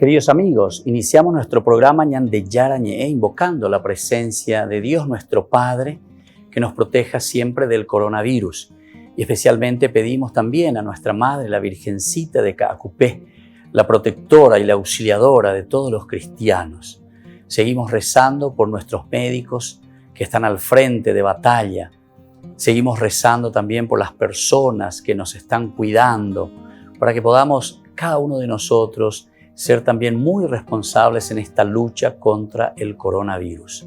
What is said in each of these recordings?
Queridos amigos, iniciamos nuestro programa Ñande Yara Ñe, invocando la presencia de Dios nuestro Padre, que nos proteja siempre del coronavirus. Y especialmente pedimos también a nuestra Madre, la Virgencita de Caacupé, la protectora y la auxiliadora de todos los cristianos. Seguimos rezando por nuestros médicos que están al frente de batalla. Seguimos rezando también por las personas que nos están cuidando, para que podamos, cada uno de nosotros, ser también muy responsables en esta lucha contra el coronavirus.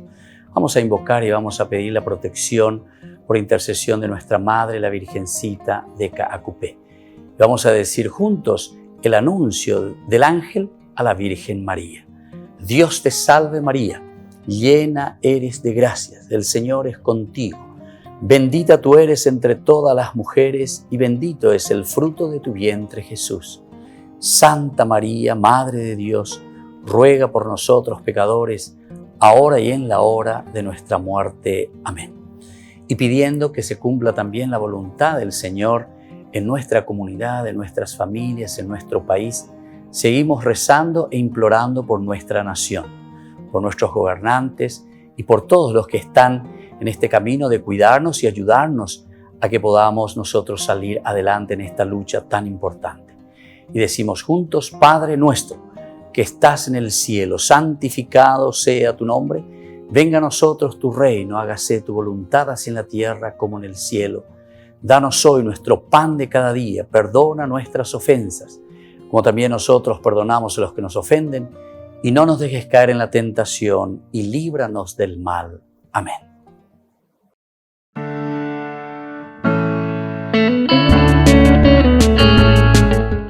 Vamos a invocar y vamos a pedir la protección por intercesión de nuestra Madre, la Virgencita de Caacupé. Vamos a decir juntos el anuncio del ángel a la Virgen María. Dios te salve María, llena eres de gracias, el Señor es contigo. Bendita tú eres entre todas las mujeres y bendito es el fruto de tu vientre Jesús. Santa María, Madre de Dios, ruega por nosotros pecadores, ahora y en la hora de nuestra muerte. Amén. Y pidiendo que se cumpla también la voluntad del Señor en nuestra comunidad, en nuestras familias, en nuestro país, seguimos rezando e implorando por nuestra nación, por nuestros gobernantes y por todos los que están en este camino de cuidarnos y ayudarnos a que podamos nosotros salir adelante en esta lucha tan importante. Y decimos juntos: Padre nuestro, que estás en el cielo, santificado sea tu nombre. Venga a nosotros tu reino, hágase tu voluntad así en la tierra como en el cielo. Danos hoy nuestro pan de cada día, perdona nuestras ofensas, como también nosotros perdonamos a los que nos ofenden, y no nos dejes caer en la tentación, y líbranos del mal. Amén.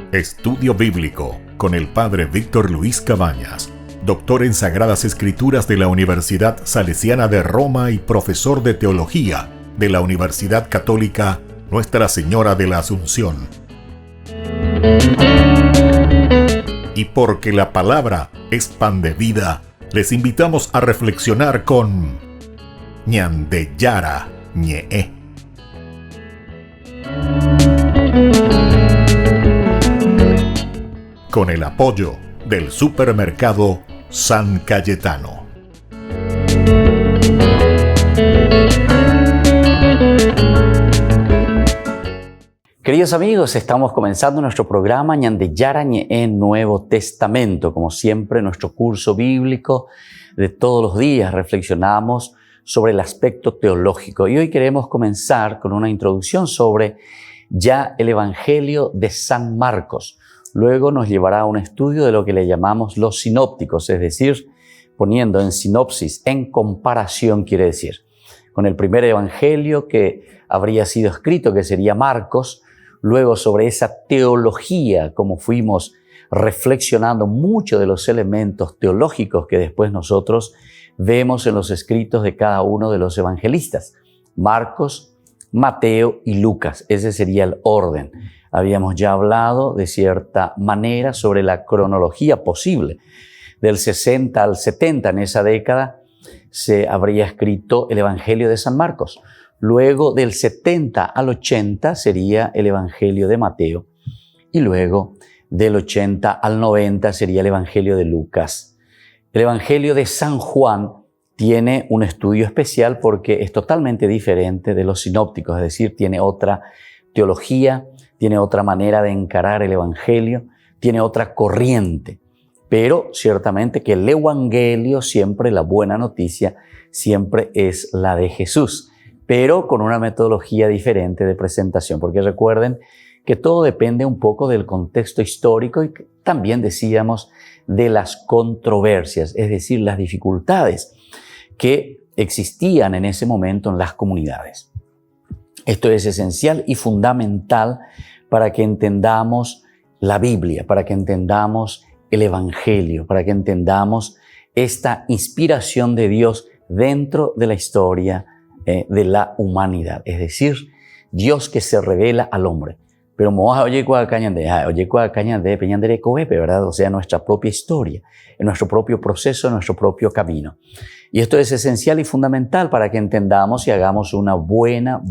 Estudio Bíblico con el Padre Víctor Luis Cabañas, doctor en Sagradas Escrituras de la Universidad Salesiana de Roma y profesor de Teología de la Universidad Católica Nuestra Señora de la Asunción. Y porque la palabra es pan de vida, les invitamos a reflexionar con Ñande Yara Ñe. Con el apoyo del supermercado San Cayetano. Queridos amigos, estamos comenzando nuestro programa Ñande Yara Ñe, Nuevo Testamento. Como siempre, nuestro curso bíblico de todos los días reflexionamos sobre el aspecto teológico. Y hoy queremos comenzar con una introducción sobre ya el Evangelio de San Marcos. Luego nos llevará a un estudio de lo que le llamamos los sinópticos, es decir, poniendo en sinopsis, en comparación, quiere decir, con el primer evangelio que habría sido escrito, que sería Marcos. Luego sobre esa teología, como fuimos reflexionando muchos de los elementos teológicos que después nosotros vemos en los escritos de cada uno de los evangelistas, Marcos, Mateo y Lucas. Ese sería el orden. Habíamos ya hablado de cierta manera sobre la cronología posible. Del 60 al 70, en esa década, se habría escrito el Evangelio de San Marcos. Luego del 70 al 80 sería el Evangelio de Mateo. Y luego del 80 al 90 sería el Evangelio de Lucas. El Evangelio de San Juan tiene un estudio especial porque es totalmente diferente de los sinópticos, es decir, tiene otra teología, tiene otra manera de encarar el Evangelio, tiene otra corriente. Pero ciertamente que el Evangelio, siempre la buena noticia, siempre es la de Jesús, pero con una metodología diferente de presentación, porque recuerden que todo depende un poco del contexto histórico y también decíamos de las controversias, es decir, las dificultades que existían en ese momento en las comunidades. Esto es esencial y fundamental para que entendamos la Biblia, para que entendamos el Evangelio, para que entendamos esta inspiración de Dios dentro de la historia de la humanidad. Es decir, Dios que se revela al hombre. Pero ¿verdad? O sea, nuestra propia historia, en nuestro propio proceso, en nuestro propio camino. Y esto es esencial y fundamental para que entendamos y hagamos una buena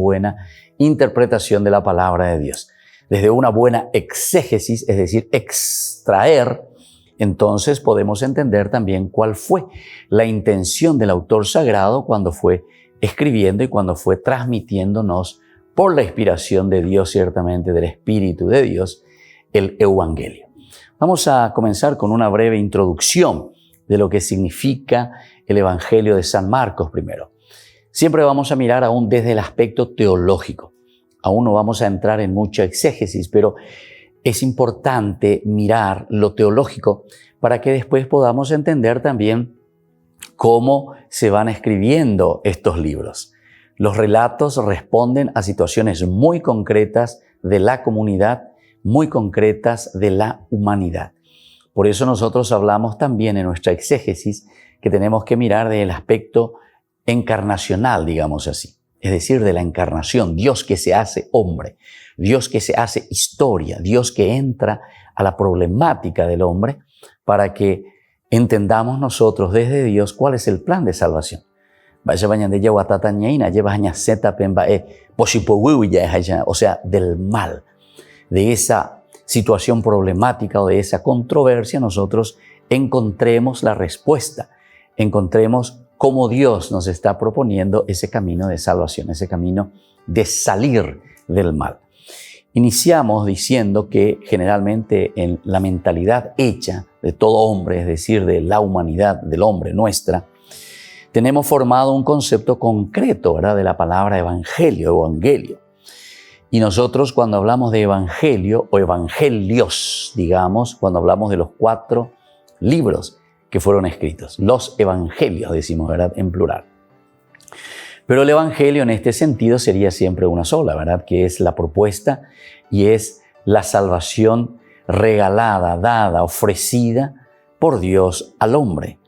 interpretación de la palabra de Dios. Desde una buena exégesis, es decir, extraer entonces podemos entender también cuál fue la intención del autor sagrado cuando fue escribiendo y cuando fue transmitiéndonos por la inspiración de Dios, ciertamente del Espíritu de Dios, el Evangelio. Vamos a comenzar con una breve introducción de lo que significa el Evangelio de San Marcos primero. Siempre vamos a mirar aún desde el aspecto teológico. Aún no vamos a entrar en mucha exégesis, pero es importante mirar lo teológico para que después podamos entender también cómo se van escribiendo estos libros. Los relatos responden a situaciones muy concretas de la comunidad, muy concretas de la humanidad. Por eso nosotros hablamos también en nuestra exégesis que tenemos que mirar del aspecto encarnacional, digamos así. Es decir, de la encarnación, Dios que se hace hombre, Dios que se hace historia, Dios que entra a la problemática del hombre para que entendamos nosotros desde Dios cuál es el plan de salvación. O sea, del mal, de esa situación problemática o de esa controversia, nosotros encontremos la respuesta, encontremos cómo Dios nos está proponiendo ese camino de salvación, ese camino de salir del mal. Iniciamos diciendo que generalmente en la mentalidad hecha de todo hombre, es decir, de la humanidad, del hombre, nuestra, tenemos formado un concepto concreto, ¿verdad?, de la palabra evangelio. Y nosotros cuando hablamos de evangelio o evangelios, digamos, cuando hablamos de los 4 libros que fueron escritos, los evangelios, decimos, ¿verdad?, en plural. Pero el evangelio en este sentido sería siempre una sola, ¿verdad?, que es la propuesta y es la salvación regalada, dada, ofrecida por Dios al hombre.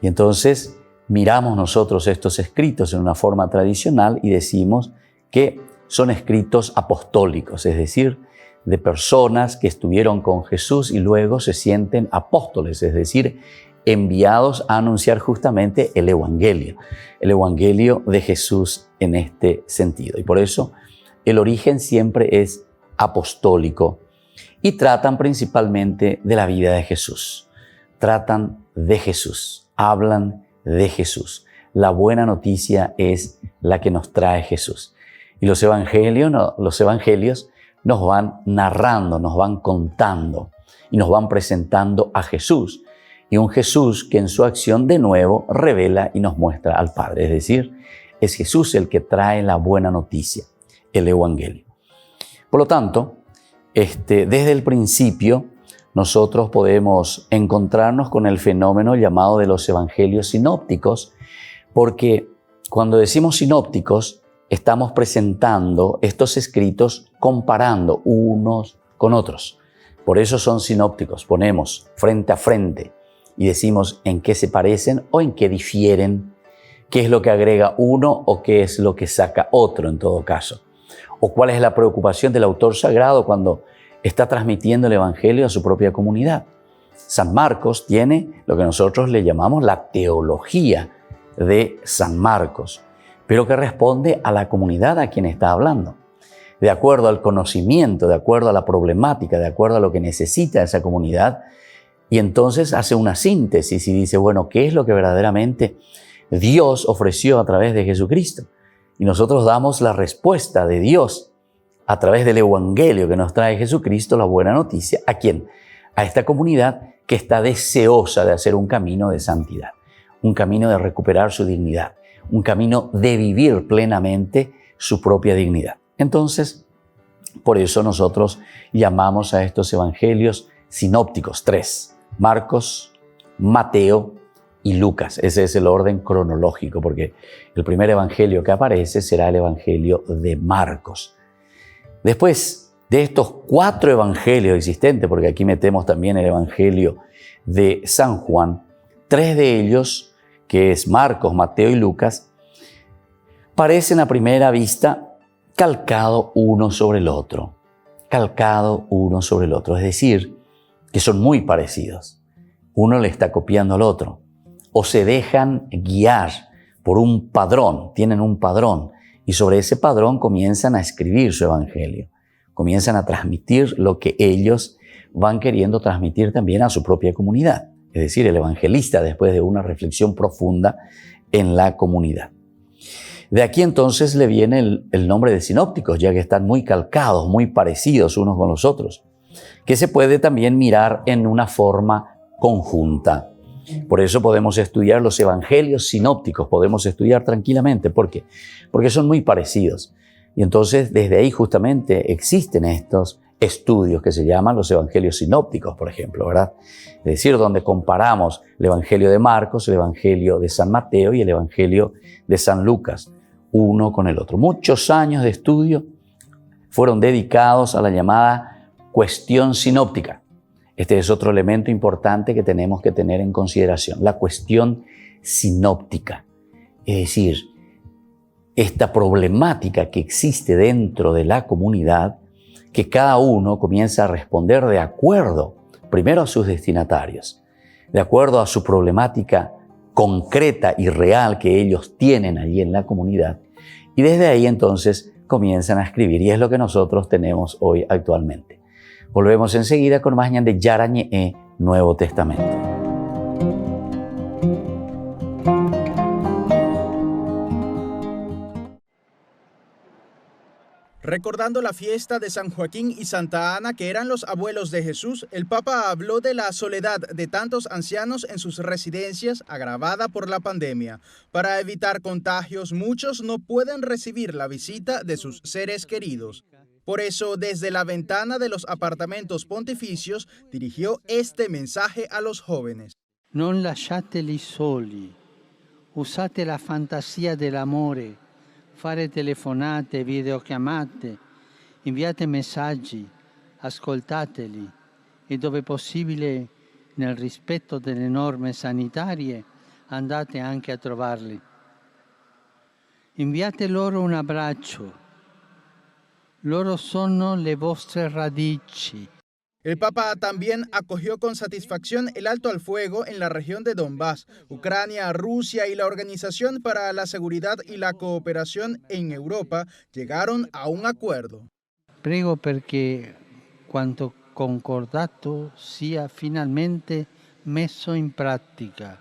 Y entonces miramos nosotros estos escritos en una forma tradicional y decimos que son escritos apostólicos, es decir, de personas que estuvieron con Jesús y luego se sienten apóstoles, es decir, enviados a anunciar justamente el Evangelio de Jesús en este sentido. Y por eso el origen siempre es apostólico y tratan principalmente de la vida de Jesús. Tratan de Jesús, hablan de Jesús. La buena noticia es la que nos trae Jesús. Y los evangelios nos van narrando, nos van contando y nos van presentando a Jesús. Y un Jesús que en su acción de nuevo revela y nos muestra al Padre. Es decir, es Jesús el que trae la buena noticia, el Evangelio. Por lo tanto, desde el principio nosotros podemos encontrarnos con el fenómeno llamado de los evangelios sinópticos, porque cuando decimos sinópticos, estamos presentando estos escritos comparando unos con otros. Por eso son sinópticos. Ponemos frente a frente y decimos en qué se parecen o en qué difieren, qué es lo que agrega uno o qué es lo que saca otro en todo caso. O cuál es la preocupación del autor sagrado cuando está transmitiendo el Evangelio a su propia comunidad. San Marcos tiene lo que nosotros le llamamos la teología de San Marcos, pero que responde a la comunidad a quien está hablando, de acuerdo al conocimiento, de acuerdo a la problemática, de acuerdo a lo que necesita esa comunidad, y entonces hace una síntesis y dice, bueno, ¿qué es lo que verdaderamente Dios ofreció a través de Jesucristo? Y nosotros damos la respuesta de Dios a través del Evangelio que nos trae Jesucristo, la buena noticia. ¿A quién? A esta comunidad que está deseosa de hacer un camino de santidad, un camino de recuperar su dignidad, un camino de vivir plenamente su propia dignidad. Entonces, por eso nosotros llamamos a estos evangelios sinópticos, 3, Marcos, Mateo y Lucas. Ese es el orden cronológico, porque el primer evangelio que aparece será el evangelio de Marcos. Después de estos 4 evangelios existentes, porque aquí metemos también el evangelio de San Juan, 3 de ellos, que es Marcos, Mateo y Lucas, parecen a primera vista calcado uno sobre el otro. Es decir, que son muy parecidos. Uno le está copiando al otro. O se dejan guiar por un padrón, tienen un padrón, y sobre ese padrón comienzan a escribir su evangelio. Comienzan a transmitir lo que ellos van queriendo transmitir también a su propia comunidad. Es decir, el evangelista después de una reflexión profunda en la comunidad. De aquí entonces le viene el nombre de sinópticos, ya que están muy calcados, muy parecidos unos con los otros, que se puede también mirar en una forma conjunta. Por eso podemos estudiar los evangelios sinópticos, podemos estudiar tranquilamente. ¿Por qué? Porque son muy parecidos. Y entonces desde ahí justamente existen estos estudios que se llaman los evangelios sinópticos, por ejemplo, ¿verdad? Es decir, donde comparamos el evangelio de Marcos, el evangelio de San Mateo y el evangelio de San Lucas, uno con el otro. Muchos años de estudio fueron dedicados a la llamada cuestión sinóptica. Este es otro elemento importante que tenemos que tener en consideración, la cuestión sinóptica. Es decir, esta problemática que existe dentro de la comunidad, que cada uno comienza a responder de acuerdo, primero a sus destinatarios, de acuerdo a su problemática concreta y real que ellos tienen allí en la comunidad, y desde ahí entonces comienzan a escribir, y es lo que nosotros tenemos hoy actualmente. Volvemos enseguida con más ñande Yara Ñe'e, Nuevo Testamento. Recordando la fiesta de San Joaquín y Santa Ana, que eran los abuelos de Jesús, el Papa habló de la soledad de tantos ancianos en sus residencias agravada por la pandemia. Para evitar contagios, muchos no pueden recibir la visita de sus seres queridos. Por eso, desde la ventana de los apartamentos pontificios, dirigió este mensaje a los jóvenes. Non lasciateli soli, usate la fantasia dell'amore, fare telefonate, videochiamate, inviate messaggi, ascoltateli e dove possibile, nel rispetto delle norme sanitarie, andate anche a trovarli. Inviate loro un abbraccio. Loro sono le vostre radici. El Papa también acogió con satisfacción el alto al fuego en la región de Donbass, Ucrania, Rusia y la Organización para la Seguridad y la Cooperación en Europa llegaron a un acuerdo. Prego perché quanto concordato sia finalmente messo in pratica,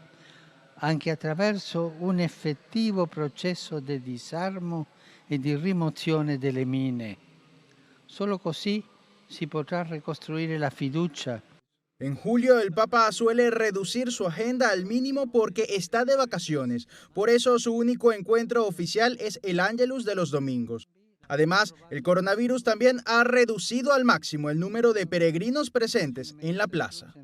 anche attraverso un effettivo processo di disarmo e di rimozione delle mine. Solo così si podrá reconstruir la fiducia. En julio el Papa suele reducir su agenda al mínimo porque está de vacaciones. Por eso su único encuentro oficial es el Ángelus de los domingos. Además, el coronavirus también ha reducido al máximo el número de peregrinos presentes en la plaza.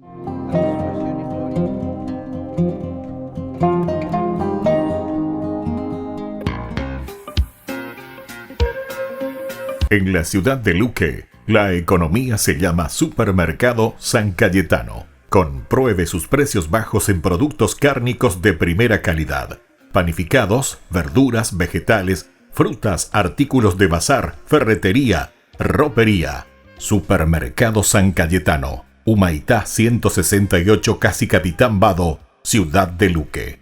En la ciudad de Luque, la economía se llama Supermercado San Cayetano. Compruebe sus precios bajos en productos cárnicos de primera calidad. Panificados, verduras, vegetales, frutas, artículos de bazar, ferretería, ropería. Supermercado San Cayetano. Humaitá 168, Casi Capitán Vado, ciudad de Luque.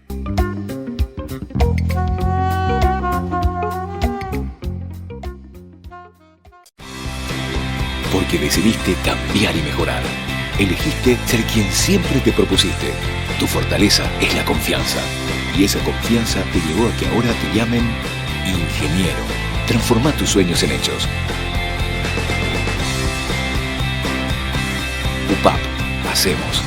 Porque decidiste cambiar y mejorar. Elegiste ser quien siempre te propusiste. Tu fortaleza es la confianza. Y esa confianza te llevó a que ahora te llamen ingeniero. Transforma tus sueños en hechos. UPAP. Hacemos.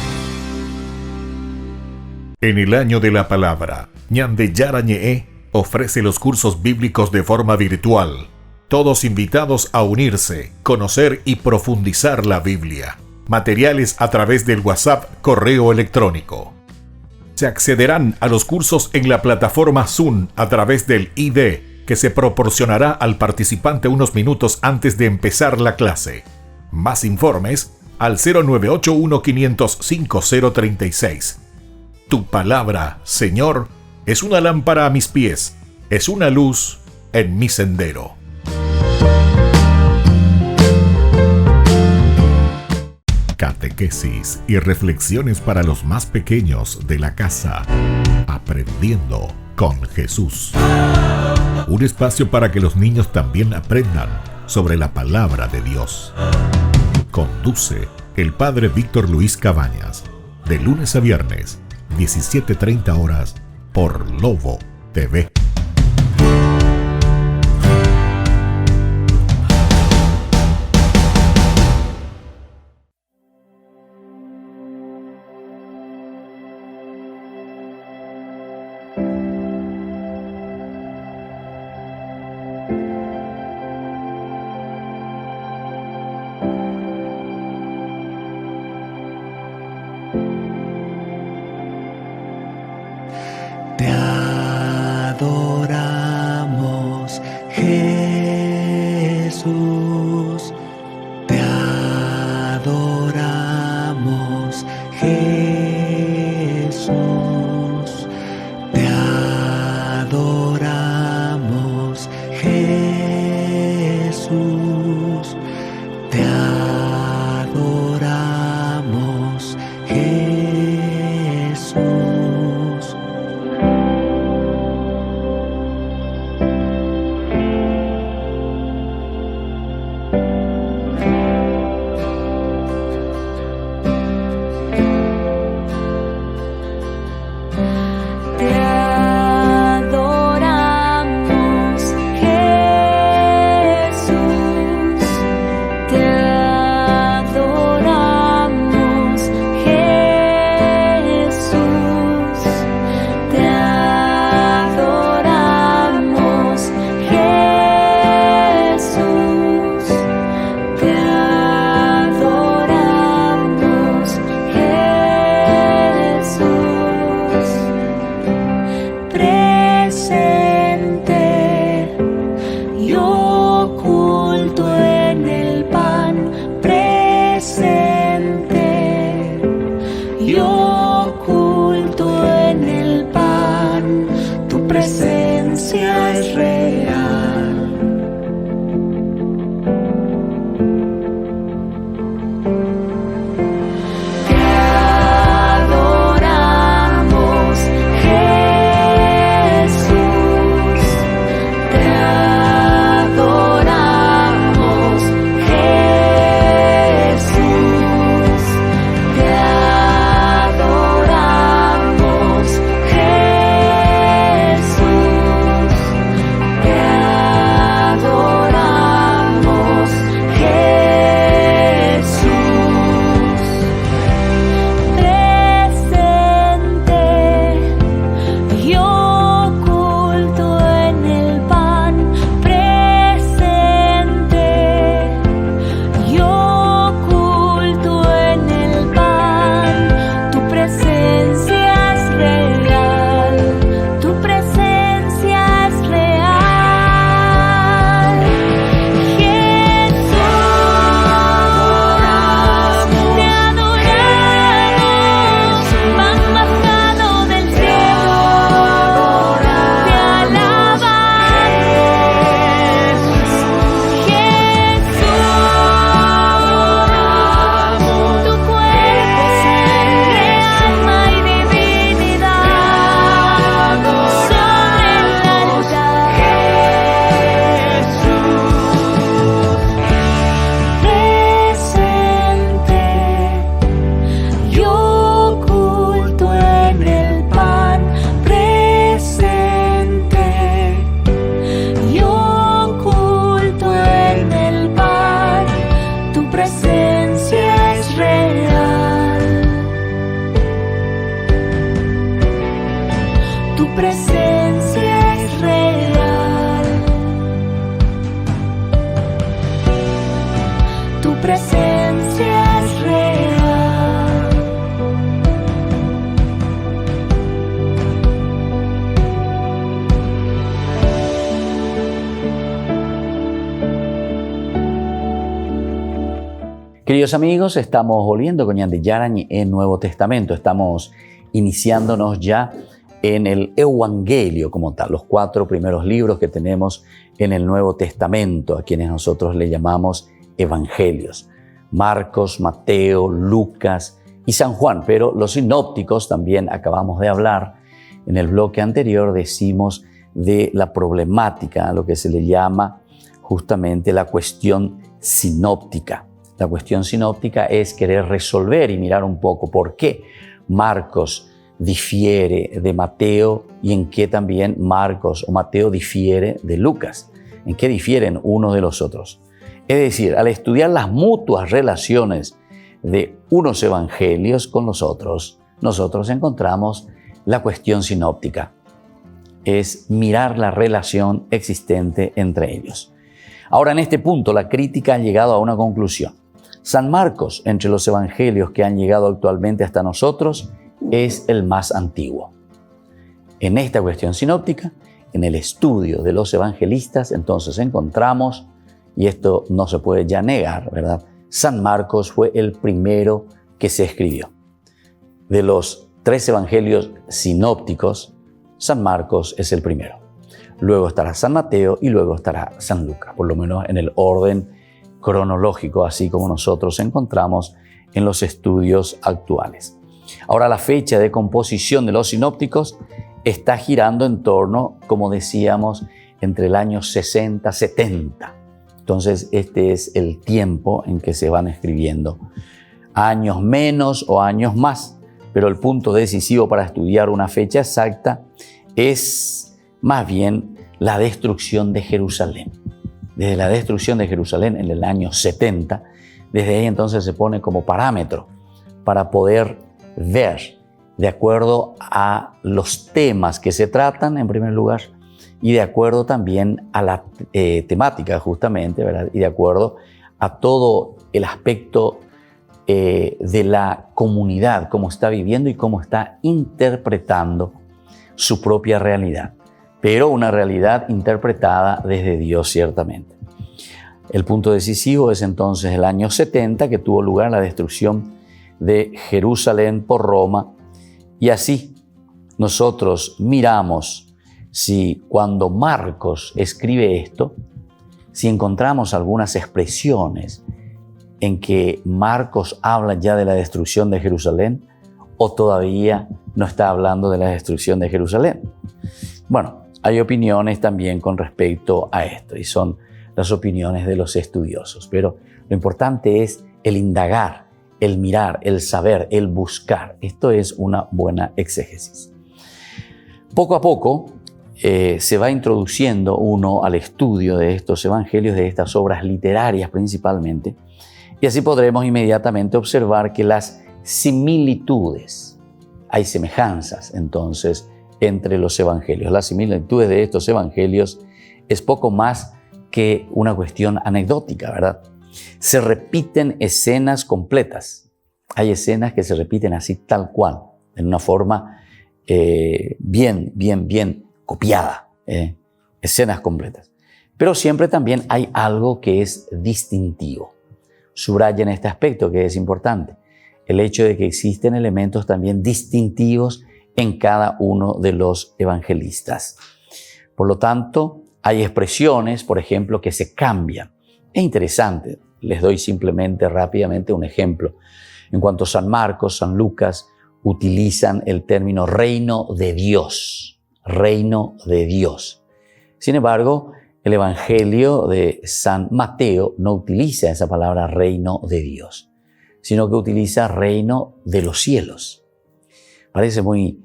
En el año de la palabra, ñande Yara Ñe'e ofrece los cursos bíblicos de forma virtual. Todos invitados a unirse, conocer y profundizar la Biblia. Materiales a través del WhatsApp, correo electrónico. Se accederán a los cursos en la plataforma Zoom a través del ID, que se proporcionará al participante unos minutos antes de empezar la clase. Más informes al 0981-500-5036. Tu palabra, Señor, es una lámpara a mis pies, es una luz en mi sendero. Catequesis y reflexiones para los más pequeños de la casa. Aprendiendo con Jesús. Un espacio para que los niños también aprendan sobre la palabra de Dios. Conduce el Padre Víctor Luis Cabañas, de lunes a viernes, 17:30 horas, por Lobo TV. Te adoramos, Jesús. Te adoramos, Jesús. Te adoramos, Jesús. Te adoramos, Jesús. Queridos amigos, estamos volviendo con Ñande Yarañ en Nuevo Testamento. Estamos iniciándonos ya en el Evangelio como tal, los 4 primeros libros que tenemos en el Nuevo Testamento, a quienes nosotros le llamamos Evangelios. Marcos, Mateo, Lucas y San Juan, pero los sinópticos también acabamos de hablar. En el bloque anterior decimos de la problemática, lo que se le llama justamente la cuestión sinóptica. La cuestión sinóptica es querer resolver y mirar un poco por qué Marcos difiere de Mateo y en qué también Marcos o Mateo difiere de Lucas, en qué difieren unos de los otros. Es decir, al estudiar las mutuas relaciones de unos evangelios con los otros, nosotros encontramos la cuestión sinóptica. Es mirar la relación existente entre ellos. Ahora, en este punto, la crítica ha llegado a una conclusión. San Marcos, entre los evangelios que han llegado actualmente hasta nosotros, es el más antiguo. En esta cuestión sinóptica, en el estudio de los evangelistas, entonces encontramos, y esto no se puede ya negar, ¿verdad? San Marcos fue el primero que se escribió. De los 3 evangelios sinópticos, San Marcos es el primero. Luego estará San Mateo y luego estará San Lucas, por lo menos en el orden cronológico, así como nosotros encontramos en los estudios actuales. Ahora, la fecha de composición de los sinópticos está girando en torno, como decíamos, entre el año 60-70. Entonces, este es el tiempo en que se van escribiendo. Años menos o años más, pero el punto decisivo para estudiar una fecha exacta es más bien la destrucción de Jerusalén. Desde la destrucción de Jerusalén en el año 70, desde ahí entonces se pone como parámetro para poder ver, de acuerdo a los temas que se tratan en primer lugar y de acuerdo también a la temática justamente, ¿verdad? Y de acuerdo a todo el aspecto de la comunidad, cómo está viviendo y cómo está interpretando su propia realidad, pero una realidad interpretada desde Dios ciertamente. El punto decisivo es entonces el año 70, que tuvo lugar la destrucción de Jerusalén por Roma, y así nosotros miramos si cuando Marcos escribe esto, si encontramos algunas expresiones en que Marcos habla ya de la destrucción de Jerusalén o todavía no está hablando de la destrucción de Jerusalén. Bueno, hay opiniones también con respecto a esto y son las opiniones de los estudiosos, pero lo importante es el indagar, el mirar, el saber, el buscar. Esto es una buena exégesis. Poco a poco se va introduciendo uno al estudio de estos evangelios, de estas obras literarias principalmente, y así podremos inmediatamente observar que las similitudes, hay semejanzas entonces entre los evangelios. Las similitudes de estos evangelios es poco más que una cuestión anecdótica, ¿verdad? Se repiten escenas completas. Hay escenas que se repiten así tal cual, en una forma bien copiada, escenas completas. Pero siempre también hay algo que es distintivo. Subrayen este aspecto que es importante, el hecho de que existen elementos también distintivos en cada uno de los evangelistas. Por lo tanto, hay expresiones, por ejemplo, que se cambian. Es interesante, les doy simplemente rápidamente un ejemplo. En cuanto a San Marcos, San Lucas utilizan el término reino de Dios, reino de Dios. Sin embargo, el Evangelio de San Mateo no utiliza esa palabra reino de Dios, sino que utiliza reino de los cielos. Parece muy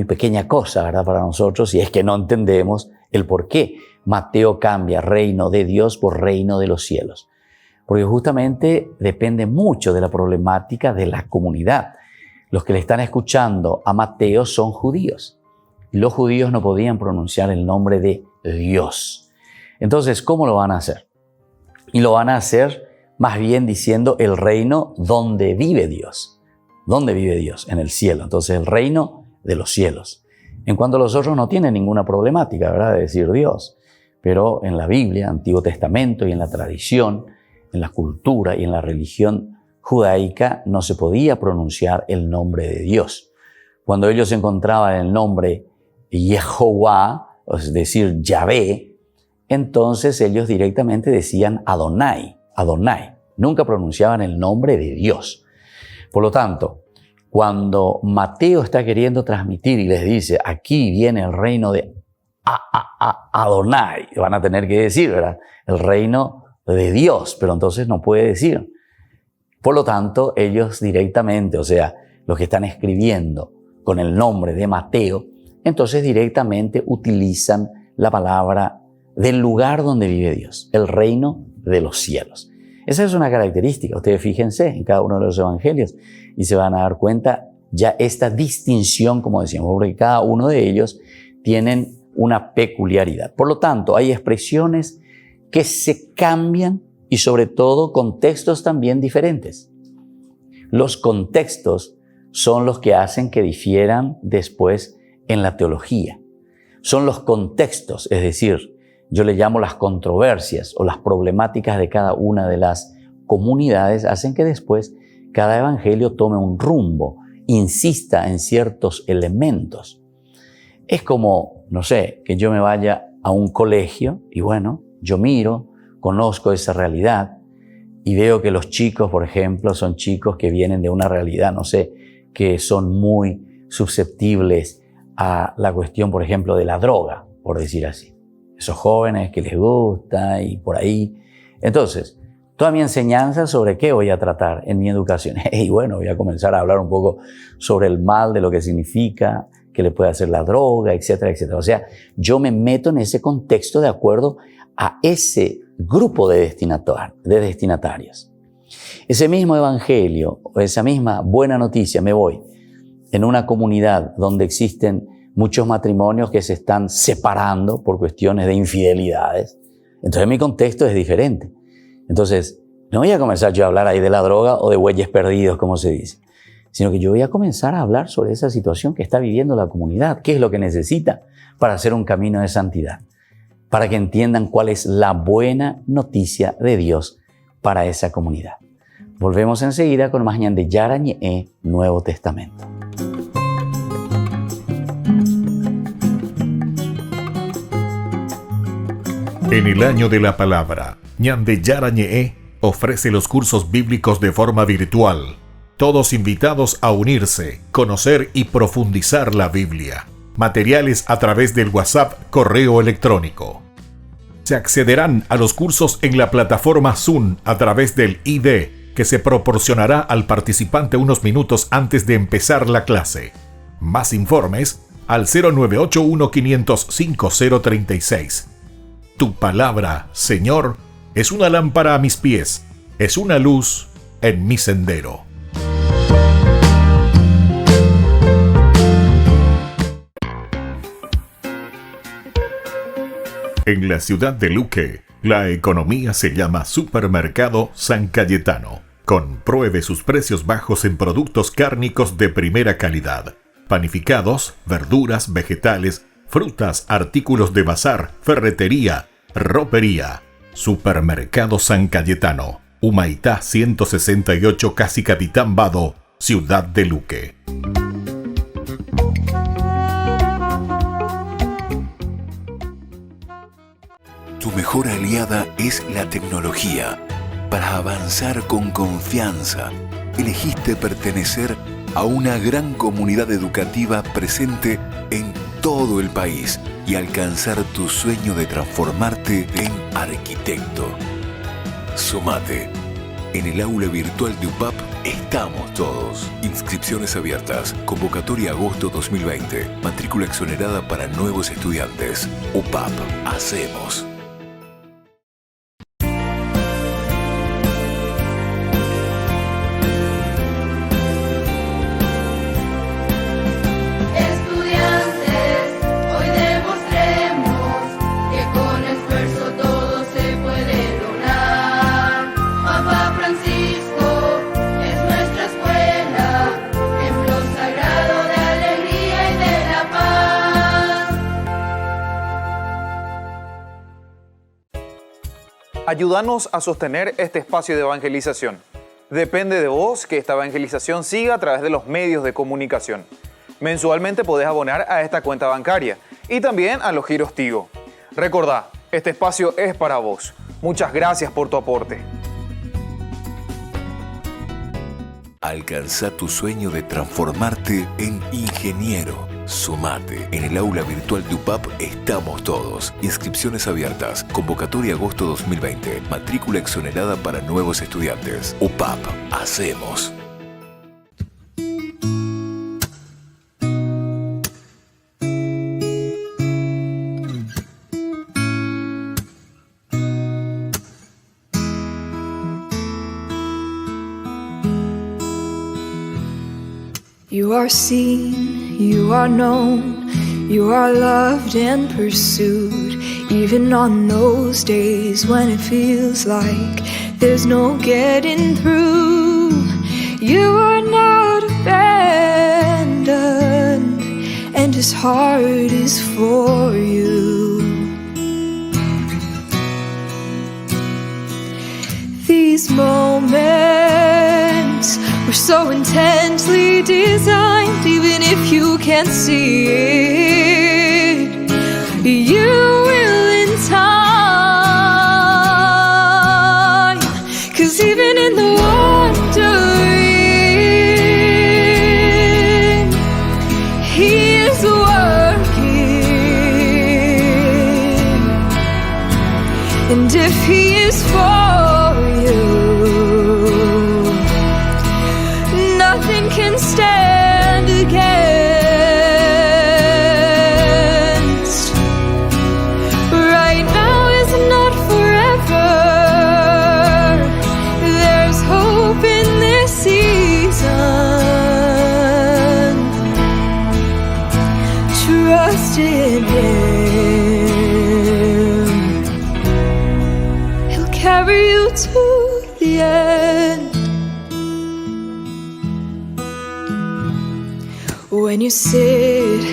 pequeña cosa, ¿verdad?, para nosotros, y es que no entendemos el por qué Mateo cambia reino de Dios por reino de los cielos. Porque justamente depende mucho de la problemática de la comunidad. Los que le están escuchando a Mateo son judíos. Y los judíos no podían pronunciar el nombre de Dios. Entonces, ¿cómo lo van a hacer? Y lo van a hacer más bien diciendo el reino donde vive Dios. ¿Dónde vive Dios? En el cielo. Entonces, el reino de los cielos. En cuanto a los otros, no tienen ninguna problemática, ¿verdad?, de decir Dios. Pero en la Biblia, Antiguo Testamento y en la tradición, en la cultura y en la religión judaica, no se podía pronunciar el nombre de Dios. Cuando ellos encontraban el nombre Yehová, es decir, Yahvé, entonces ellos directamente decían Adonai, Adonai. Nunca pronunciaban el nombre de Dios. Por lo tanto, cuando Mateo está queriendo transmitir y les dice, aquí viene el reino de Adonai, van a tener que decir, ¿verdad?, el reino de Dios, pero entonces no puede decir. Por lo tanto, ellos directamente, o sea, los que están escribiendo con el nombre de Mateo, entonces directamente utilizan la palabra del lugar donde vive Dios, el reino de los cielos. Esa es una característica. Ustedes fíjense en cada uno de los evangelios y se van a dar cuenta ya esta distinción, como decíamos, porque cada uno de ellos tienen una peculiaridad. Por lo tanto, hay expresiones que se cambian y sobre todo contextos también diferentes. Los contextos son los que hacen que difieran después en la teología. Son los contextos, es decir, yo le llamo las controversias o las problemáticas de cada una de las comunidades, hacen que después cada evangelio tome un rumbo, insista en ciertos elementos. Es como, no sé, que yo me vaya a un colegio y bueno, yo miro, conozco esa realidad y veo que los chicos, por ejemplo, son chicos que vienen de una realidad, no sé, que son muy susceptibles a la cuestión, por ejemplo, de la droga, por decir así. Esos jóvenes que les gusta y por ahí. Entonces, toda mi enseñanza sobre qué voy a tratar en mi educación. Y bueno, voy a comenzar a hablar un poco sobre el mal, de lo que significa, que le puede hacer la droga, etcétera, etcétera. O sea, yo me meto en ese contexto de acuerdo a ese grupo de destinatarios. Ese mismo evangelio o esa misma buena noticia, me voy en una comunidad donde existen muchos matrimonios que se están separando por cuestiones de infidelidades. Entonces mi contexto es diferente. Entonces, no voy a comenzar yo a hablar ahí de la droga o de bueyes perdidos, como se dice, sino que yo voy a comenzar a hablar sobre esa situación que está viviendo la comunidad, qué es lo que necesita para hacer un camino de santidad, para que entiendan cuál es la buena noticia de Dios para esa comunidad. Volvemos enseguida con más Ñande Yara Ñe Nuevo Testamento. En el año de la palabra, Ñande Yara Ñe ofrece los cursos bíblicos de forma virtual. Todos invitados a unirse, conocer y profundizar la Biblia. Materiales a través del WhatsApp, correo electrónico. Se accederán a los cursos en la plataforma Zoom a través del ID que se proporcionará al participante unos minutos antes de empezar la clase. Más informes al 0981-500-5036. Tu palabra, Señor, es una lámpara a mis pies, es una luz en mi sendero. En la ciudad de Luque, la economía se llama Supermercado San Cayetano. Compruebe sus precios bajos en productos cárnicos de primera calidad. Panificados, verduras, vegetales, frutas, artículos de bazar, ferretería, ropería. Supermercado San Cayetano, Humaitá 168, Casi Capitán Vado, Ciudad de Luque. Tu mejor aliada es la tecnología. Para avanzar con confianza, elegiste pertenecer a una gran comunidad educativa presente en todo el país y alcanzar tu sueño de transformarte en arquitecto. Sumate. En el aula virtual de UPAP estamos todos. Inscripciones abiertas. Convocatoria agosto 2020. Matrícula exonerada para nuevos estudiantes. UPAP. Hacemos. Ayúdanos a sostener este espacio de evangelización. Depende de vos que esta evangelización siga a través de los medios de comunicación. Mensualmente podés abonar a esta cuenta bancaria y también a los giros Tigo. Recordá, este espacio es para vos. Muchas gracias por tu aporte. Alcanza tu sueño de transformarte en ingeniero. Sumate. En el aula virtual de UPAP estamos todos. Inscripciones abiertas. Convocatoria agosto 2020. Matrícula exonerada para nuevos estudiantes. UPAP. Hacemos. You are seen, you are known, you are loved and pursued, even on those days when it feels like there's no getting through. You are not abandoned, and His heart is for you. These moments were so intently designed, even if you can't see it, you will in time. 'Cause even in the wandering, He is working. And if He is for you, nothing can stand against. Right now is not forever. There's hope in this season. Trust in Him. He'll carry you to the end. When you sit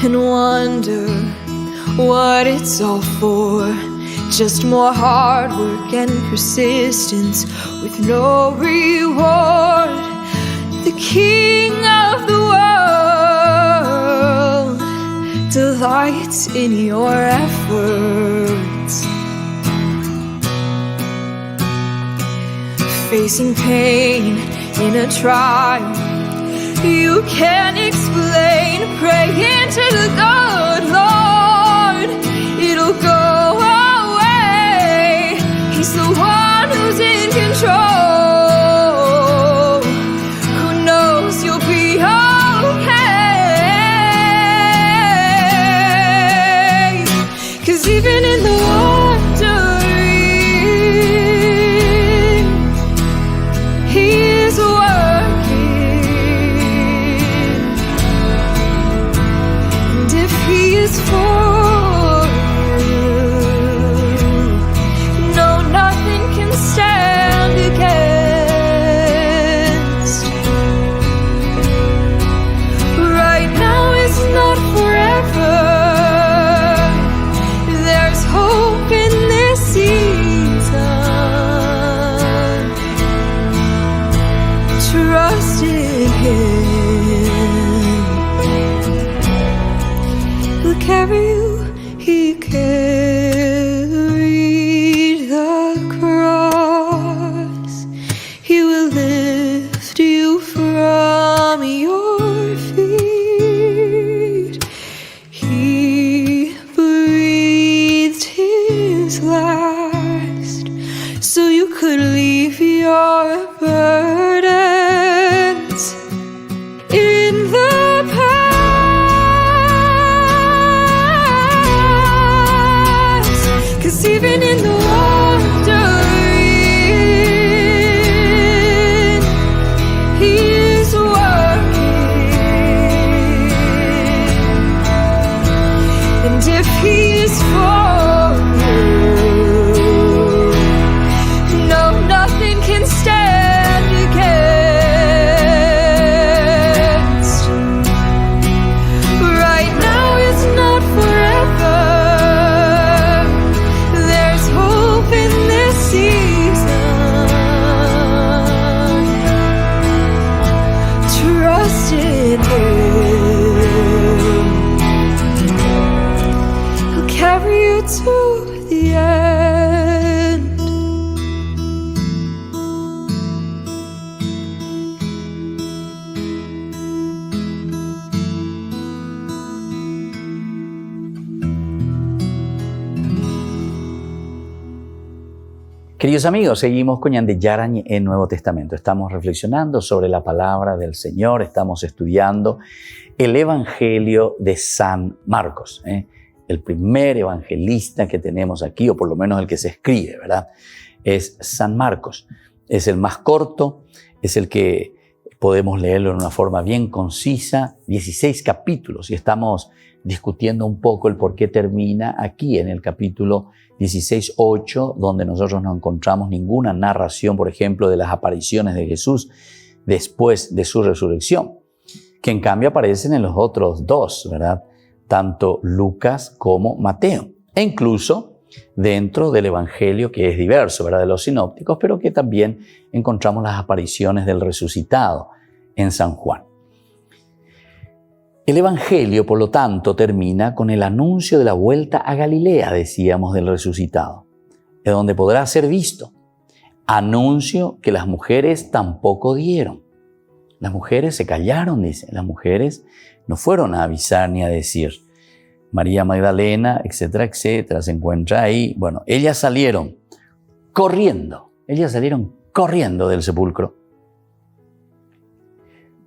and wonder what it's all for, just more hard work and persistence with no reward. The King of the world delights in your efforts. Facing pain in a trial you can't explain, praying to the good Lord, it'll go away. He's the one who's in control, who knows you'll be okay. 'Cause even in the wandering, He's working. For you, no, nothing can stand against. Right now is not forever. There's hope in this season. Trust in Him. He'll carry you. He carried the cross. He will lift you from your feet. He breathed His last so you could leave your burdens in the past. 'Cause even in the wandering, He's working. And if He is for you, no, nothing can stand against. Queridos amigos, seguimos con Ñande Yarañe en Nuevo Testamento. Estamos reflexionando sobre la palabra del Señor, estamos estudiando el Evangelio de San Marcos, el primer evangelista que tenemos aquí, o por lo menos el que se escribe, ¿verdad? Es San Marcos. Es el más corto, es el que podemos leerlo en una forma bien concisa, 16 capítulos, y estamos discutiendo un poco el por qué termina aquí en el capítulo 16:8, donde nosotros no encontramos ninguna narración, por ejemplo, de las apariciones de Jesús después de su resurrección, que en cambio aparecen en los otros dos, ¿verdad? Tanto Lucas como Mateo, e incluso dentro del Evangelio, que es diverso, ¿verdad?, de los sinópticos, pero que también encontramos las apariciones del resucitado en San Juan. El Evangelio, por lo tanto, termina con el anuncio de la vuelta a Galilea, decíamos, del resucitado, de donde podrá ser visto. Anuncio que las mujeres tampoco dieron. Las mujeres se callaron, dice. Las mujeres no fueron a avisar ni a decir. María Magdalena, etcétera, etcétera, se encuentra ahí. Bueno, ellas salieron corriendo del sepulcro,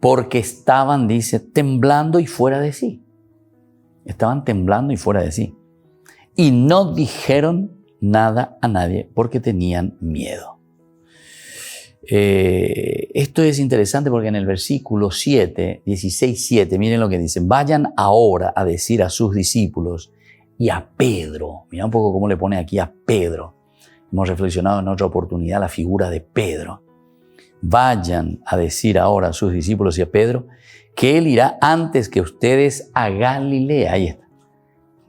porque estaban, dice, temblando y fuera de sí. Estaban temblando y fuera de sí. Y no dijeron nada a nadie porque tenían miedo. Esto es interesante porque en el versículo 7, 16:7, miren lo que dicen. Vayan ahora a decir a sus discípulos y a Pedro. Mira un poco cómo le pone aquí a Pedro. Hemos reflexionado en otra oportunidad la figura de Pedro. Vayan a decir ahora a sus discípulos y a Pedro que Él irá antes que ustedes a Galilea. Ahí está.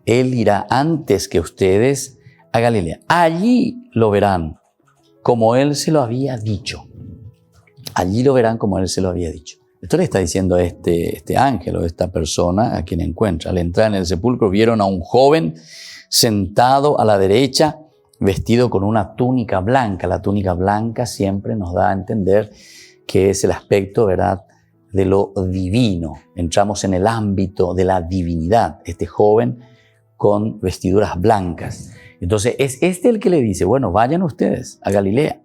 Él irá antes que ustedes a Galilea. Allí lo verán como Él se lo había dicho. Allí lo verán como Él se lo había dicho. Esto le está diciendo este ángel o esta persona a quien encuentra. Al entrar en el sepulcro vieron a un joven sentado a la derecha, vestido con una túnica blanca. La túnica blanca siempre nos da a entender que es el aspecto, ¿verdad?, de lo divino. Entramos en el ámbito de la divinidad. Este joven con vestiduras blancas. Entonces es este el que le dice, bueno, vayan ustedes a Galilea.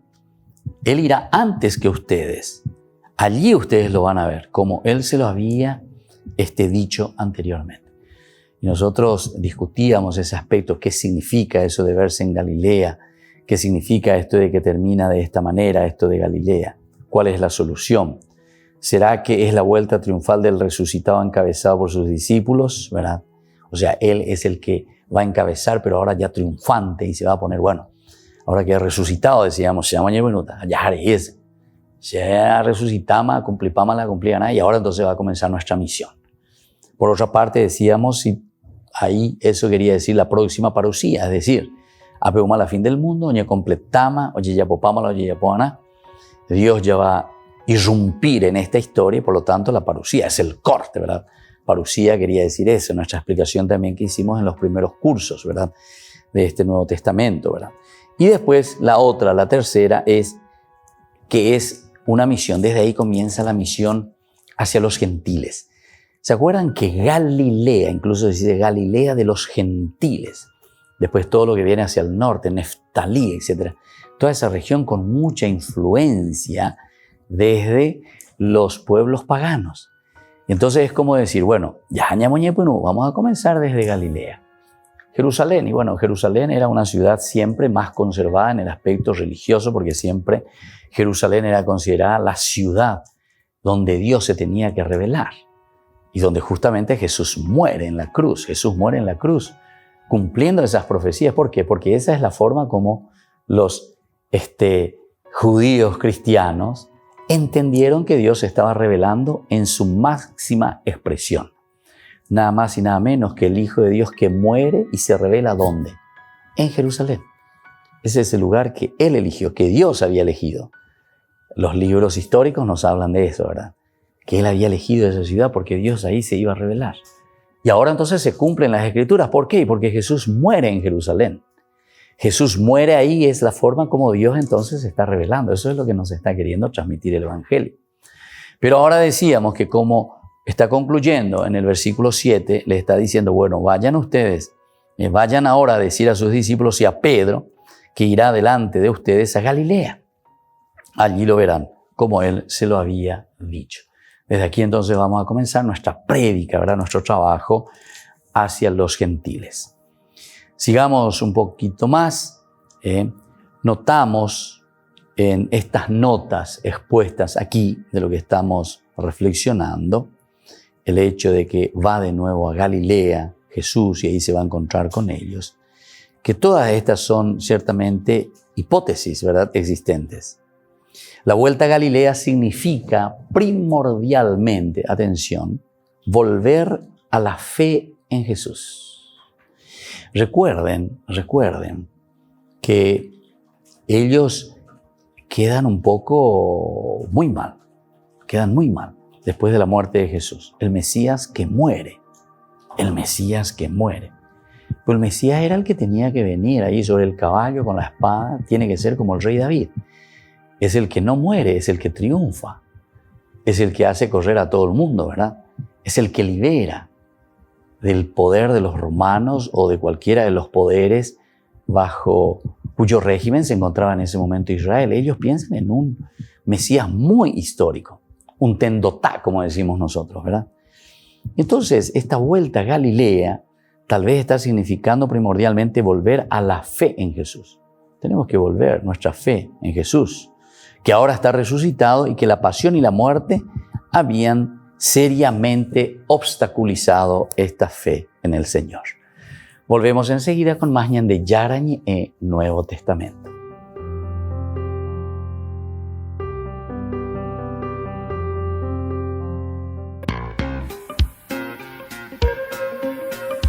Él irá antes que ustedes. Allí ustedes lo van a ver, como Él se lo había dicho anteriormente. Y nosotros discutíamos ese aspecto, qué significa eso de verse en Galilea, qué significa esto de que termina de esta manera, esto de Galilea, cuál es la solución. ¿Será que es la vuelta triunfal del resucitado encabezado por sus discípulos? ¿Verdad? O sea, Él es el que va a encabezar, pero ahora ya triunfante y se va a poner, bueno, ahora que ha resucitado, decíamos, se llama minuta, ya es, se ha resucitado, cumplipama la cumplida, y ahora entonces va a comenzar nuestra misión. Por otra parte, decíamos, si ahí eso quería decir la próxima parusía, es decir, apeuma la fin del mundo, oye completama, oye ya popama, oye ya poana, Dios ya va a irrumpir en esta historia y por lo tanto la parusía es el corte, ¿verdad? Parusía quería decir eso, nuestra explicación también que hicimos en los primeros cursos, ¿verdad?, de este Nuevo Testamento, ¿verdad? Y después la tercera es que es una misión, desde ahí comienza la misión hacia los gentiles. ¿Se acuerdan que Galilea, incluso se dice Galilea de los gentiles? Después todo lo que viene hacia el norte, Neftalí, etc. Toda esa región con mucha influencia desde los pueblos paganos. Entonces es como decir, bueno, ya vamos a comenzar desde Galilea. Jerusalén, y bueno, Jerusalén era una ciudad siempre más conservada en el aspecto religioso, porque siempre Jerusalén era considerada la ciudad donde Dios se tenía que revelar y donde justamente Jesús muere en la cruz. Jesús muere en la cruz cumpliendo esas profecías. ¿Por qué? Porque esa es la forma como los judíos cristianos entendieron que Dios se estaba revelando en su máxima expresión. Nada más y nada menos que el Hijo de Dios que muere y se revela ¿dónde? En Jerusalén. Ese es el lugar que Él eligió, que Dios había elegido. Los libros históricos nos hablan de eso, ¿verdad? Que Él había elegido esa ciudad porque Dios ahí se iba a revelar. Y ahora entonces se cumplen las Escrituras. ¿Por qué? Porque Jesús muere en Jerusalén. Jesús muere ahí, es la forma como Dios entonces se está revelando. Eso es lo que nos está queriendo transmitir el Evangelio. Pero ahora decíamos que como está concluyendo en el versículo 7, le está diciendo, bueno, vayan ustedes, vayan ahora a decir a sus discípulos y a Pedro que irá delante de ustedes a Galilea. Allí lo verán, como Él se lo había dicho. Desde aquí entonces vamos a comenzar nuestra prédica, ¿verdad? Nuestro trabajo hacia los gentiles. Sigamos un poquito más. Notamos en estas notas expuestas aquí de lo que estamos reflexionando, el hecho de que va de nuevo a Galilea Jesús y ahí se va a encontrar con ellos, que todas estas son ciertamente hipótesis, ¿verdad?, existentes. La vuelta a Galilea significa primordialmente, atención, volver a la fe en Jesús. Recuerden que ellos quedan muy mal después de la muerte de Jesús. El Mesías que muere. Pero el Mesías era el que tenía que venir ahí sobre el caballo con la espada, tiene que ser como el rey David. Es el que no muere, es el que triunfa. Es el que hace correr a todo el mundo, ¿verdad? Es el que libera del poder de los romanos o de cualquiera de los poderes bajo cuyo régimen se encontraba en ese momento Israel. Ellos piensan en un Mesías muy histórico, un tendotá, como decimos nosotros, ¿verdad? Entonces, esta vuelta a Galilea tal vez está significando primordialmente volver a la fe en Jesús. Tenemos que volver nuestra fe en Jesús, que ahora está resucitado y que la pasión y la muerte habían seriamente obstaculizado esta fe en el Señor. Volvemos enseguida con más ñande Yarañe e Nuevo Testamento.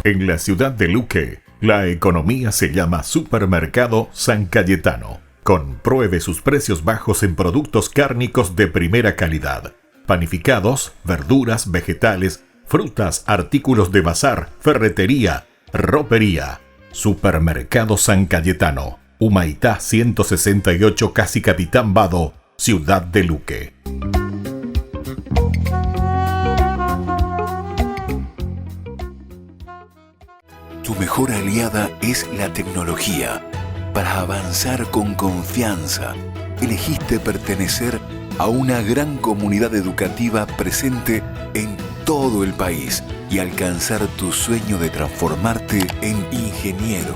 En la ciudad de Luque, la economía se llama Supermercado San Cayetano. Compruebe sus precios bajos en productos cárnicos de primera calidad. Panificados, verduras, vegetales, frutas, artículos de bazar, ferretería, ropería. Supermercado San Cayetano. Humaitá 168, Casi Capitán Vado, ciudad de Luque. Tu mejor aliada es la tecnología. Para avanzar con confianza, elegiste pertenecer a una gran comunidad educativa presente en todo el país y alcanzar tu sueño de transformarte en ingeniero.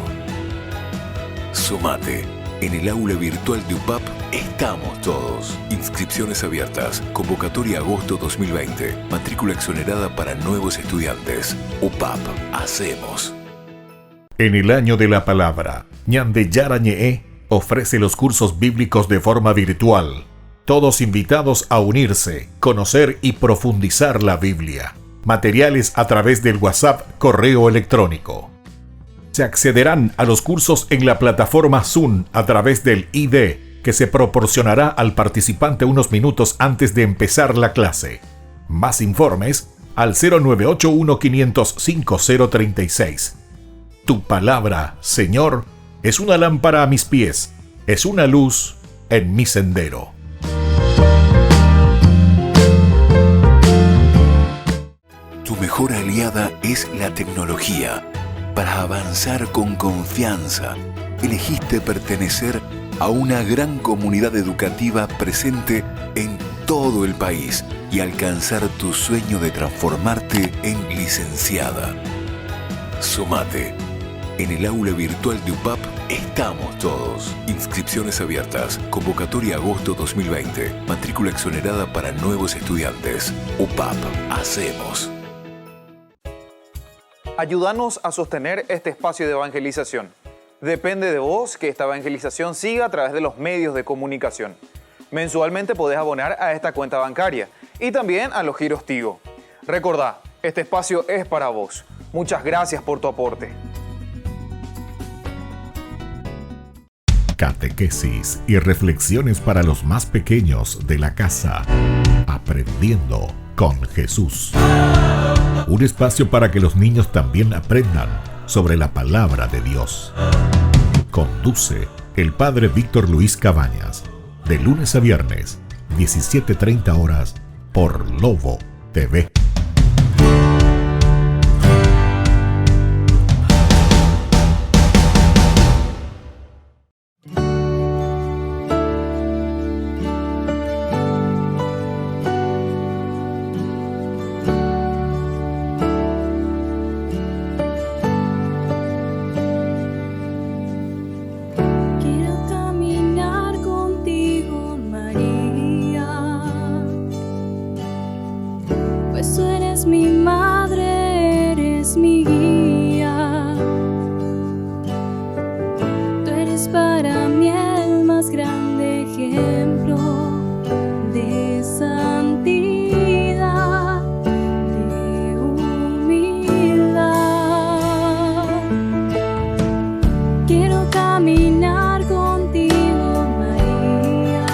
Sumate. En el aula virtual de UPAP estamos todos. Inscripciones abiertas. Convocatoria agosto 2020. Matrícula exonerada para nuevos estudiantes. UPAP. Hacemos. En el año de la palabra, ñande Yarañe ofrece los cursos bíblicos de forma virtual. Todos invitados a unirse, conocer y profundizar la Biblia. Materiales a través del WhatsApp, correo electrónico. Se accederán a los cursos en la plataforma Zoom a través del ID, que se proporcionará al participante unos minutos antes de empezar la clase. Más informes al 0981-500-5036. Tu palabra, Señor, es una lámpara a mis pies, es una luz en mi sendero. Tu mejor aliada es la tecnología. Para avanzar con confianza, elegiste pertenecer a una gran comunidad educativa presente en todo el país y alcanzar tu sueño de transformarte en licenciada. Sumate. En el aula virtual de UPAP estamos todos. Inscripciones abiertas. Convocatoria agosto 2020. Matrícula exonerada para nuevos estudiantes. UPAP. Hacemos. Ayúdanos a sostener este espacio de evangelización. Depende de vos que esta evangelización siga a través de los medios de comunicación. Mensualmente podés abonar a esta cuenta bancaria y también a los giros Tigo. Recordá, este espacio es para vos. Muchas gracias por tu aporte. Catequesis y reflexiones para los más pequeños de la casa. Aprendiendo con Jesús. Un espacio para que los niños también aprendan sobre la palabra de Dios. Conduce el Padre Víctor Luis Cabañas. De lunes a viernes, 17:30 horas, por Lobo TV. ejemplo de santidad, de humildad. Quiero caminar contigo, María,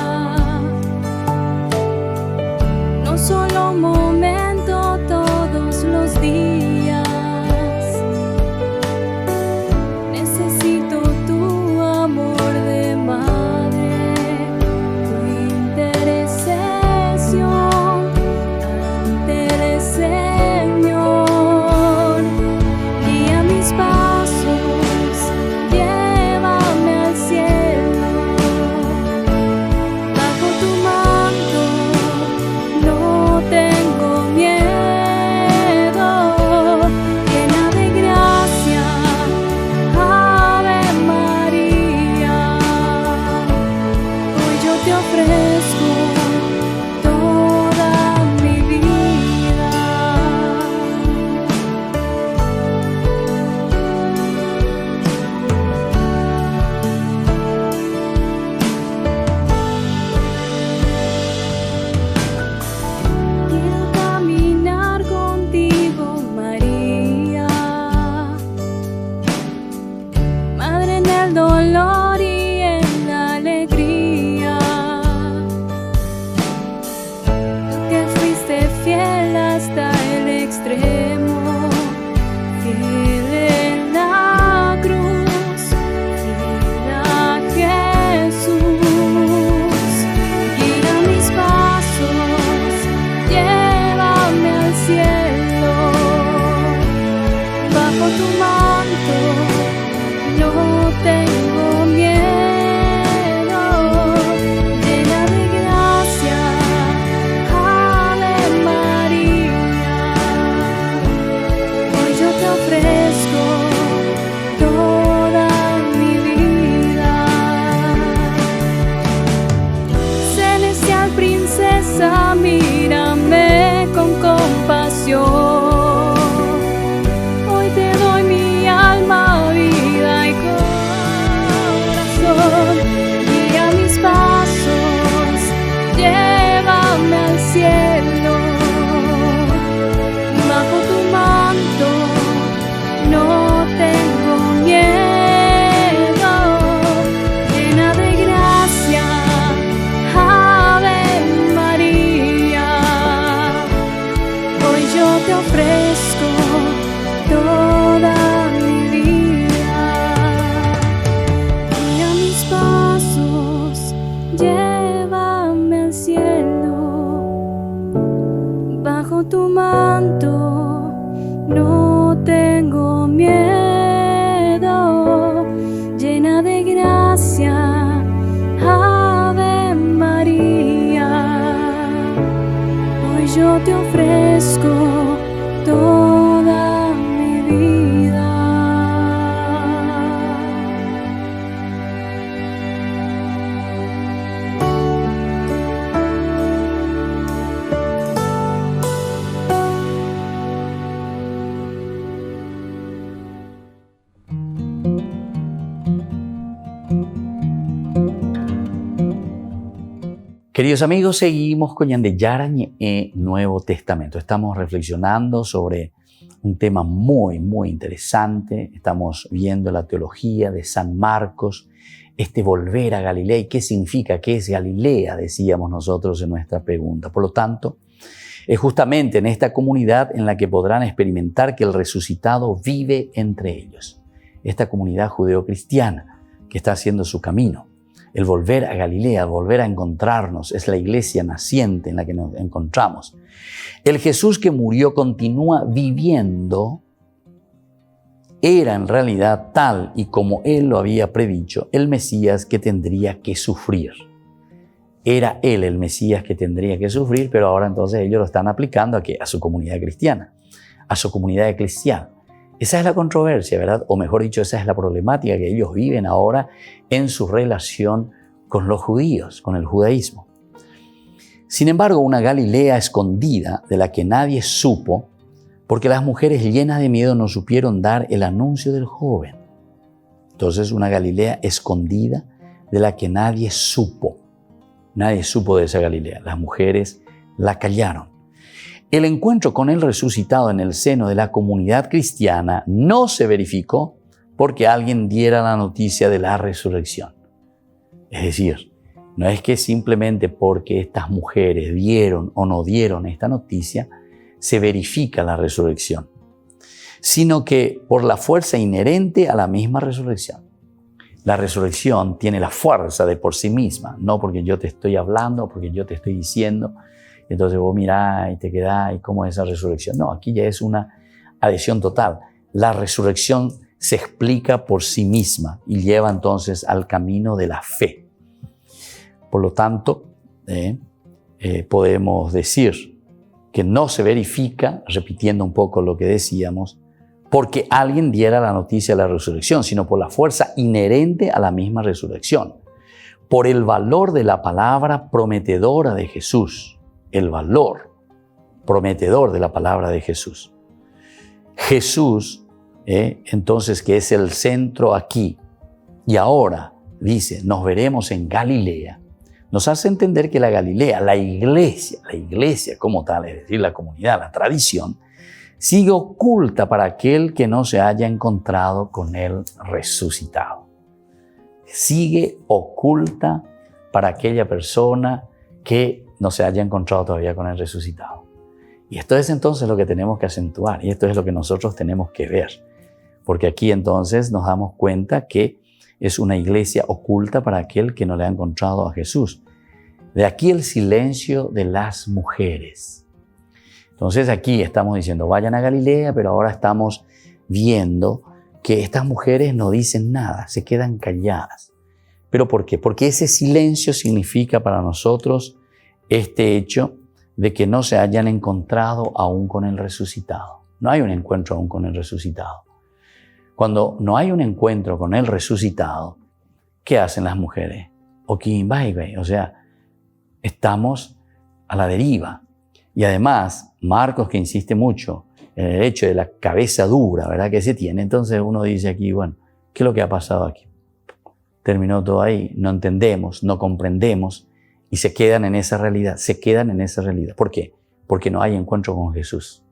no solo un momento, todos los días. Necesito tu amor de madre, tu intercesión ante el Señor. Guía mis pasos, llévame al cielo. Bajo tu manto no tengo miedo. Llena de gracia, Ave María. Hoy yo te ofrezco toda mi vida. Quiero caminar contigo, María, Madre en el dolor y en la alegría. Tú que fuiste fiel hasta el extremo, fiel en la cruz, fiel a Jesús. Guía mis pasos, llévame al cielo. Bajo tu manto no tengo miedo. Llena de gracia, Ave María. Hoy yo te ofrezco toda mi vida. Celestial princesa, mírame con compasión. Hoy te doy mi alma, vida y corazón. Guía mis pasos, llévame al cielo. Bajo tu manto no tengo miedo. Llena de gracia, Ave María. Hoy yo te ofrezco toda mi vida. Guía mis pasos, llévame al cielo. Bajo tu manto no tengo miedo. Llena de gracia, Ave María. Hoy yo te ofrezco toda mi vida. Queridos amigos, seguimos con Ñandeyara Ñe'e Nuevo Testamento. Estamos reflexionando sobre un tema muy, muy interesante. Estamos viendo la teología de San Marcos, este volver a Galilea. ¿Y qué significa? ¿Qué es Galilea? Decíamos nosotros en nuestra pregunta. Por lo tanto, es justamente en esta comunidad en la que podrán experimentar que el resucitado vive entre ellos. Esta comunidad judeocristiana que está haciendo su camino. El volver a Galilea, volver a encontrarnos, es la iglesia naciente en la que nos encontramos. El Jesús que murió continúa viviendo, era en realidad tal y como Él lo había predicho, el Mesías que tendría que sufrir. Era Él el Mesías que tendría que sufrir, pero ahora entonces ellos lo están aplicando a su comunidad cristiana, a su comunidad eclesial. Esa es la controversia, ¿verdad? O mejor dicho, esa es la problemática que ellos viven ahora en su relación con los judíos, con el judaísmo. Sin embargo, una Galilea escondida de la que nadie supo, porque las mujeres llenas de miedo no supieron dar el anuncio del joven. Entonces, una Galilea escondida de la que nadie supo. Nadie supo de esa Galilea. Las mujeres la callaron. El encuentro con el resucitado en el seno de la comunidad cristiana no se verificó porque alguien diera la noticia de la resurrección. Es decir, no es que simplemente porque estas mujeres dieron o no dieron esta noticia, se verifica la resurrección, sino que por la fuerza inherente a la misma resurrección. La resurrección tiene la fuerza de por sí misma, no porque yo te estoy hablando, porque yo te estoy diciendo, entonces vos mirás y te quedás, ¿y cómo es esa resurrección? No, aquí ya es una adhesión total. La resurrección se explica por sí misma y lleva entonces al camino de la fe. Por lo tanto, podemos decir que no se verifica, repitiendo un poco lo que decíamos, porque alguien diera la noticia de la resurrección, sino por la fuerza inherente a la misma resurrección, por el valor de la palabra prometedora de Jesús, el valor prometedor de la palabra de Jesús. Jesús, entonces, que es el centro aquí y ahora, dice, nos veremos en Galilea, nos hace entender que la Galilea, la iglesia como tal, es decir, la comunidad, la tradición, sigue oculta para aquel que no se haya encontrado con el resucitado. Sigue oculta para aquella persona que no se haya encontrado todavía con el resucitado. Y esto es entonces lo que tenemos que acentuar, y esto es lo que nosotros tenemos que ver, porque aquí entonces nos damos cuenta que es una iglesia oculta para aquel que no le ha encontrado a Jesús. De aquí el silencio de las mujeres. Entonces aquí estamos diciendo, vayan a Galilea, pero ahora estamos viendo que estas mujeres no dicen nada, se quedan calladas. ¿Pero por qué? Porque ese silencio significa para nosotros este hecho de que no se hayan encontrado aún con el resucitado. No hay un encuentro aún con el resucitado. Cuando no hay un encuentro con el resucitado, ¿qué hacen las mujeres? O sea, estamos a la deriva. Y además, Marcos, que insiste mucho en el hecho de la cabeza dura, ¿verdad?, que se tiene. Entonces uno dice aquí, bueno, ¿qué es lo que ha pasado aquí? Terminó todo ahí, no entendemos, no comprendemos y se quedan en esa realidad, ¿Por qué? Porque no hay encuentro con Jesús.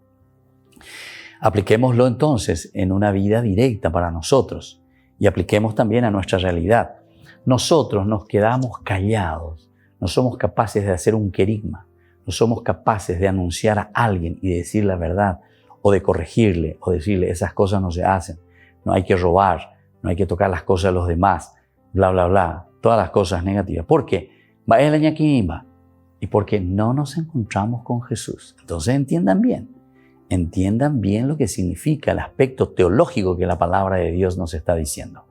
Apliquémoslo entonces en una vida directa para nosotros y apliquemos también a nuestra realidad. Nosotros nos quedamos callados, no somos capaces de hacer un querigma, no somos capaces de anunciar a alguien y decir la verdad o de corregirle o decirle esas cosas no se hacen, no hay que robar, no hay que tocar las cosas de los demás, bla, bla, bla, todas las cosas negativas. ¿Por qué? Y porque no nos encontramos con Jesús. Entonces entiendan bien lo que significa el aspecto teológico que la palabra de Dios nos está diciendo.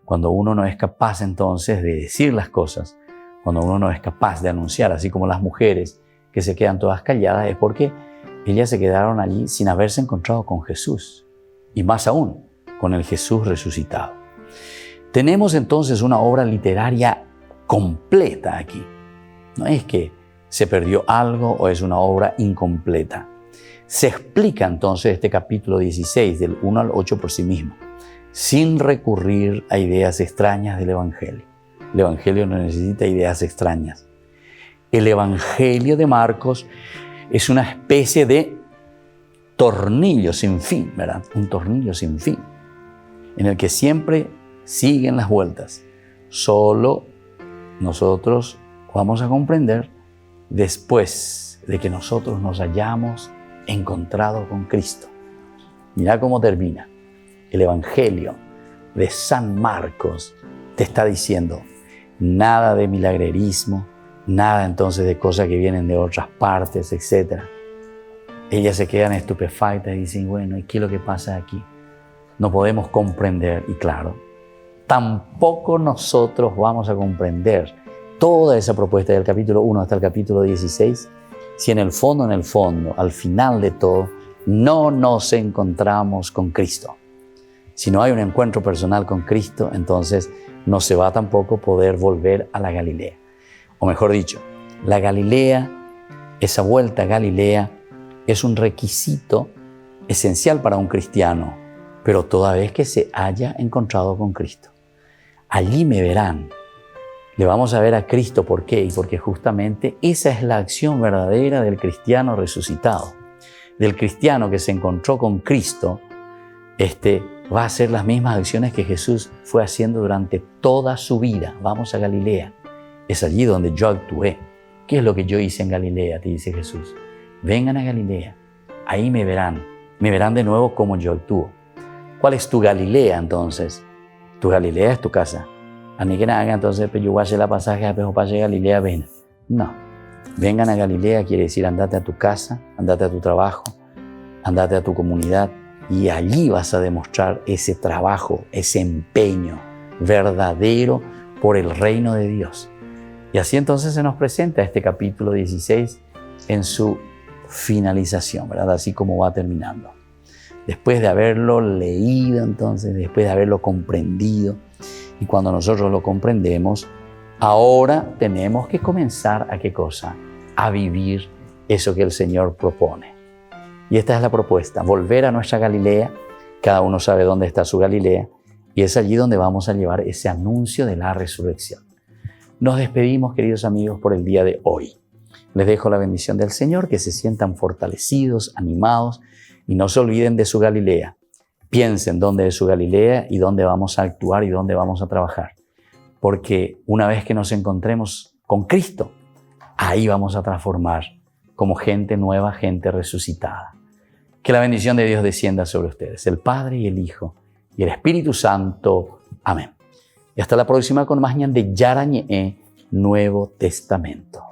Cuando uno no es capaz entonces de decir las cosas, cuando uno no es capaz de anunciar, así como las mujeres que se quedan todas calladas, es porque ellas se quedaron allí sin haberse encontrado con Jesús, y más aún, con el Jesús resucitado. Tenemos entonces una obra literaria completa aquí. No es que se perdió algo o es una obra incompleta. Se explica entonces este capítulo 16, del 1 al 8 por sí mismo, sin recurrir a ideas extrañas del Evangelio. El Evangelio no necesita ideas extrañas. El Evangelio de Marcos es una especie de tornillo sin fin, ¿verdad? Un tornillo sin fin, en el que siempre siguen las vueltas. Solo nosotros vamos a comprender después de que nosotros nos hayamos encontrado con Cristo. Mira cómo termina. El Evangelio de San Marcos te está diciendo nada de milagrerismo, nada entonces de cosas que vienen de otras partes, etc. Ellas se quedan estupefactas y dicen, bueno, ¿y qué es lo que pasa aquí? No podemos comprender, y claro, tampoco nosotros vamos a comprender toda esa propuesta del capítulo 1 hasta el capítulo 16, si en el fondo, al final de todo, no nos encontramos con Cristo. Si no hay un encuentro personal con Cristo, entonces no se va tampoco poder volver a la Galilea. O mejor dicho, la Galilea, esa vuelta a Galilea, es un requisito esencial para un cristiano, pero toda vez que se haya encontrado con Cristo. Allí me verán, Le vamos a ver a Cristo. ¿Por qué? Porque justamente esa es la acción verdadera del cristiano resucitado. Del cristiano que se encontró con Cristo, va a hacer las mismas acciones que Jesús fue haciendo durante toda su vida. Vamos a Galilea. Es allí donde yo actué. ¿Qué es lo que yo hice en Galilea? Te dice Jesús. Vengan a Galilea. Ahí me verán. Me verán de nuevo cómo yo actúo. ¿Cuál es tu Galilea entonces? Tu Galilea es tu casa. A mí que nada, entonces yo voy a hacer la pasaje a Pejopache Galilea, ven. No. Vengan a Galilea quiere decir andate a tu casa, andate a tu trabajo, andate a tu comunidad y allí vas a demostrar ese trabajo, ese empeño verdadero por el reino de Dios. Y así entonces se nos presenta este capítulo 16 en su finalización, ¿verdad? Así como va terminando. Después de haberlo leído entonces, después de haberlo comprendido, y cuando nosotros lo comprendemos, ahora tenemos que comenzar ¿a qué cosa? A vivir eso que el Señor propone. Y esta es la propuesta, volver a nuestra Galilea. Cada uno sabe dónde está su Galilea y es allí donde vamos a llevar ese anuncio de la resurrección. Nos despedimos, queridos amigos, por el día de hoy. Les dejo la bendición del Señor, que se sientan fortalecidos, animados y no se olviden de su Galilea. Piensen dónde es su Galilea y dónde vamos a actuar y dónde vamos a trabajar. Porque una vez que nos encontremos con Cristo, ahí vamos a transformar como gente nueva, gente resucitada. Que la bendición de Dios descienda sobre ustedes, el Padre y el Hijo y el Espíritu Santo. Amén. Y hasta la próxima con más de Yarañe, Nuevo Testamento.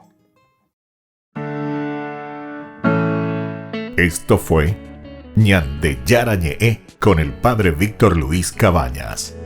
Esto fue Ñande Yarañe con el Padre Víctor Luis Cabañas.